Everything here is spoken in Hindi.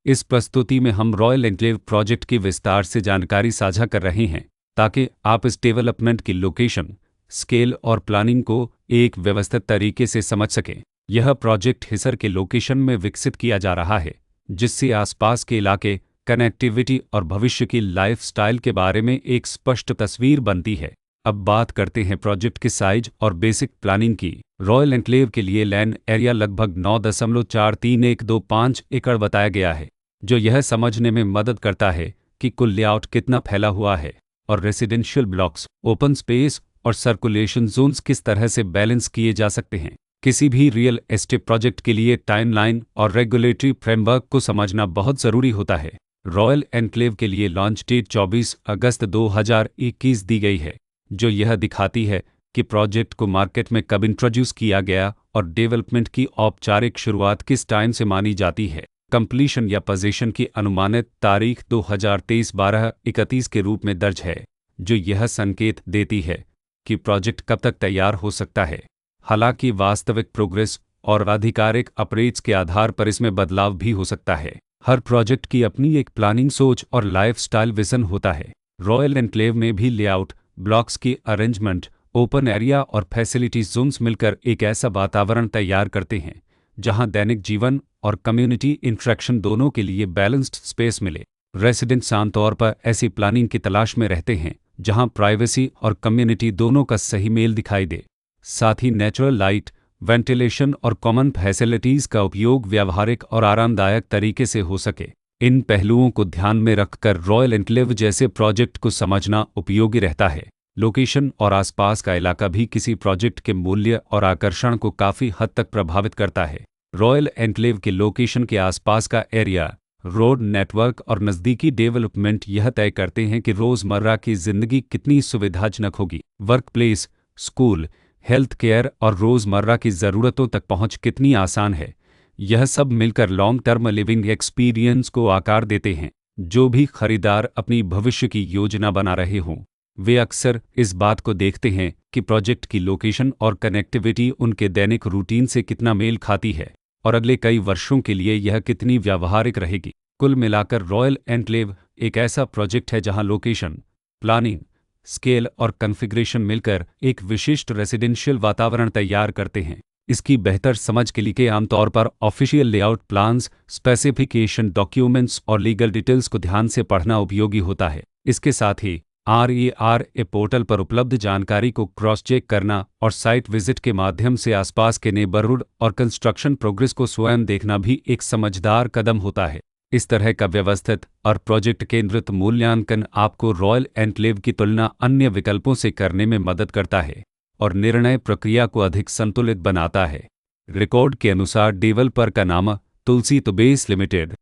इस प्रस्तुति में हम रॉयल एन्क्लेव प्रोजेक्ट की विस्तार से जानकारी साझा कर रहे हैं ताकि आप इस डेवलपमेंट की लोकेशन, स्केल और प्लानिंग को एक व्यवस्थित तरीके से समझ सकें। यह प्रोजेक्ट हिसर के लोकेशन में विकसित किया जा रहा है, जिससे आसपास के इलाके, कनेक्टिविटी और भविष्य की लाइफस्टाइल के बारे में एक स्पष्ट तस्वीर बनती है। अब बात करते हैं प्रोजेक्ट के साइज और बेसिक प्लानिंग की। रॉयल एन्क्लेव के लिए लैंड एरिया लगभग 9.43125 एकड़ बताया गया है, जो यह समझने में मदद करता है कि कुल लेआउट कितना फैला हुआ है और रेसिडेंशियल ब्लॉक्स, ओपन स्पेस और सर्कुलेशन जोन्स किस तरह से बैलेंस किए जा सकते हैं। किसी भी रियल एस्टेट प्रोजेक्ट के लिए टाइमलाइन और रेगुलेटरी फ्रेमवर्क को समझना बहुत ज़रूरी होता है। रॉयल एन्क्लेव के लिए लॉन्च डेट 24 अगस्त 2021 दी गई है, जो यह दिखाती है कि प्रोजेक्ट को मार्केट में कब इंट्रोड्यूस किया गया और डेवलपमेंट की औपचारिक शुरुआत किस टाइम से मानी जाती है। कंप्लीशन या पोजीशन की अनुमानित तारीख 2023-12-31 के रूप में दर्ज है, जो यह संकेत देती है कि प्रोजेक्ट कब तक तैयार हो सकता है। हालांकि वास्तविक प्रोग्रेस और आधिकारिक अपडेट्स के आधार पर इसमें बदलाव भी हो सकता है। हर प्रोजेक्ट की अपनी एक प्लानिंग सोच और लाइफस्टाइल विजन होता है। रॉयल एन्क्लेव में भी लेआउट, ब्लॉक्स की अरेंजमेंट, ओपन एरिया और फैसिलिटीज जोन्स मिलकर एक ऐसा वातावरण तैयार करते हैं जहां दैनिक जीवन और कम्युनिटी इंटरेक्शन दोनों के लिए बैलेंस्ड स्पेस मिले। रेसिडेंट्स आमतौर पर ऐसी प्लानिंग की तलाश में रहते हैं जहां प्राइवेसी और कम्युनिटी दोनों का सही मेल दिखाई दे। साथ ही नेचुरल लाइट, वेंटिलेशन और कॉमन फैसिलिटीज का उपयोग व्यावहारिक और आरामदायक तरीके से हो सके। इन पहलुओं को ध्यान में रखकर रॉयल एन्क्लेव जैसे प्रोजेक्ट को समझना उपयोगी रहता है। लोकेशन और आसपास का इलाका भी किसी प्रोजेक्ट के मूल्य और आकर्षण को काफ़ी हद तक प्रभावित करता है। रॉयल एन्क्लेव के लोकेशन के आसपास का एरिया, रोड नेटवर्क और नज़दीकी डेवलपमेंट यह तय करते हैं कि रोज़मर्रा की ज़िंदगी कितनी सुविधाजनक होगी। Work place, school, health care और रोज़मर्रा की ज़रूरतों तक पहुंच कितनी आसान है। यह सब मिलकर लॉन्ग टर्म लिविंग एक्सपीरियंस को आकार देते हैं। जो भी खरीदार अपनी भविष्य की योजना बना रहे हों, वे अक्सर इस बात को देखते हैं कि प्रोजेक्ट की लोकेशन और कनेक्टिविटी उनके दैनिक रूटीन से कितना मेल खाती है और अगले कई वर्षों के लिए यह कितनी व्यावहारिक रहेगी। कुल मिलाकर रॉयल एन्क्लेव एक ऐसा प्रोजेक्ट है जहां लोकेशन, प्लानिंग, स्केल और कॉन्फ़िगरेशन मिलकर एक विशिष्ट रेसिडेंशियल वातावरण तैयार करते हैं। इसकी बेहतर समझ के लिए आमतौर पर official layout plans, specification documents और लीगल डिटेल्स को ध्यान से पढ़ना उपयोगी होता है। इसके साथ ही RERA पोर्टल पर उपलब्ध जानकारी को क्रॉस चेक करना और साइट विजिट के माध्यम से आसपास के नेबरहुड और कंस्ट्रक्शन प्रोग्रेस को स्वयं देखना भी एक समझदार कदम होता है। इस तरह का व्यवस्थित और प्रोजेक्ट केंद्रित मूल्यांकन आपको रॉयल एन्क्लेव की तुलना अन्य विकल्पों से करने में मदद करता है और निर्णय प्रक्रिया को अधिक संतुलित बनाता है। रिकॉर्ड के अनुसार डेवलपर का नाम तुलसी तुबेस लिमिटेड